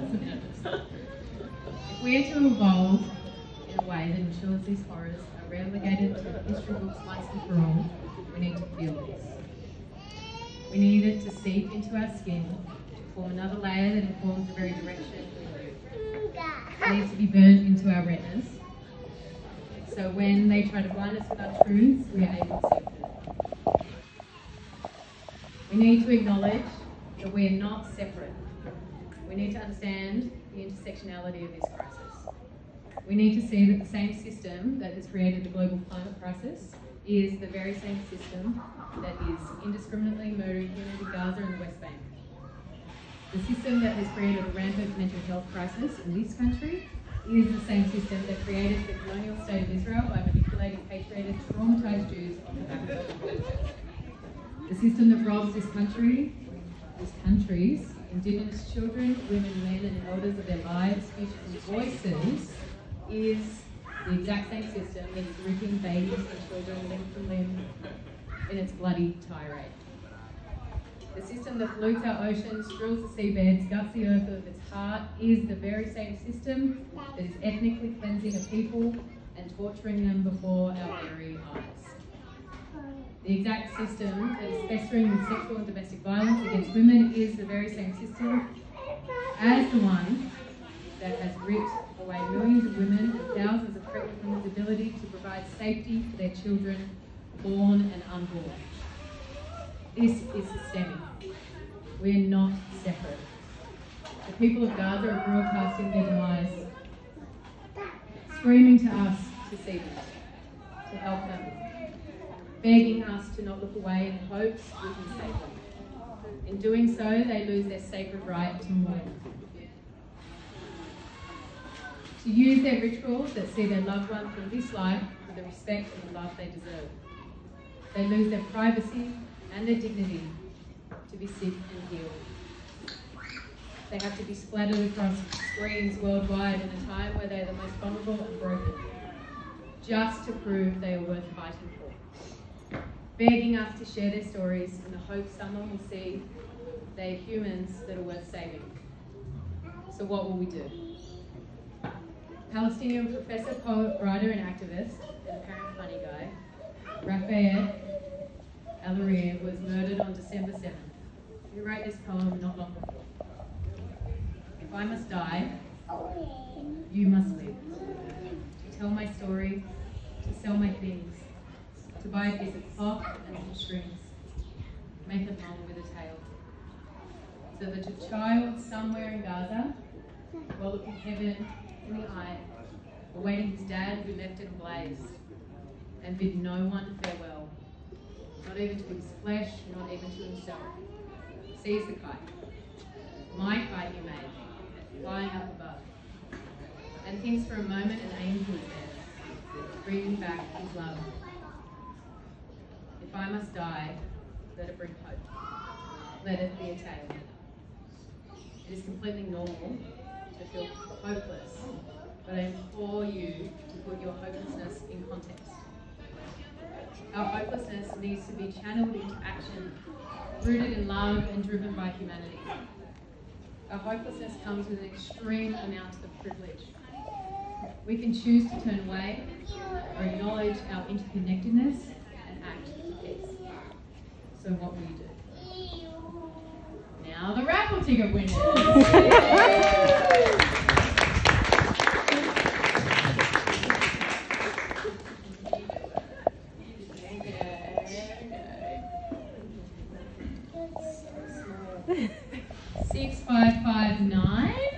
If we are to evolve in a way that ensures these horrors are relegated to history books once and for all, we need to feel this. We need it to seep into our skin, to form another layer that informs the very direction we move. It needs to be burnt into our retinas, so when they try to blind us with untruths, we are able to see them. We need to acknowledge that we are not separate. We need to understand the intersectionality of this crisis. We need to see that the same system that has created the global climate crisis is the very same system that is indiscriminately murdering humans in Gaza and the West Bank. The system that has created a rampant mental health crisis in this country is the same system that created the colonial state of Israel by manipulating patriated, traumatized Jews on the back of the The system that robs this country's Indigenous children, women, men and elders of their lives, speech and voices is the exact same system that is ripping babies and children limb from limb in its bloody tirade. The system that pollutes our oceans, drills the seabeds, guts the earth of its heart is the very same system that is ethnically cleansing a people and torturing them before our very eyes. The exact system that is festering with sexual and domestic violence against women is the very same system as the one that has ripped away millions of women and thousands of pregnant women's ability to provide safety for their children, born and unborn. This is systemic. We are not separate. The people of Gaza are broadcasting their demise, screaming to us to see them, to help them, begging us to not look away in hopes we can save them. In doing so, they lose their sacred right to mourn. To use their rituals that see their loved one from this life with the respect and the love they deserve. They lose their privacy and their dignity to be sick and healed. They have to be splattered across screens worldwide in a time where they are the most vulnerable and broken, just to prove they are worth fighting for. Begging us to share their stories in the hope someone will see they are humans that are worth saving. So what will we do? Palestinian professor, poet, writer and activist, and apparent funny guy, Raphael Alaria was murdered on December 7th. He wrote this poem not long before. If I must die, you must live. To tell my story, to sell my things, to buy a piece of cloth and some strings, make a poem with a tale. So that a child somewhere in Gaza, while looking heaven in the eye, awaiting his dad who left it ablaze, and bid no one farewell, not even to his flesh, not even to himself, sees the kite, my kite you made, flying up above, and thinks for a moment an angel is there, bringing back his love. If I must die, let it bring hope. Let it be a tale. It is completely normal to feel hopeless, but I implore you to put your hopelessness in context. Our hopelessness needs to be channeled into action, rooted in love and driven by humanity. Our hopelessness comes with an extreme amount of privilege. We can choose to turn away or acknowledge our interconnectedness and act for peace. So what will you do? Now the raffle ticket winners! $6,559.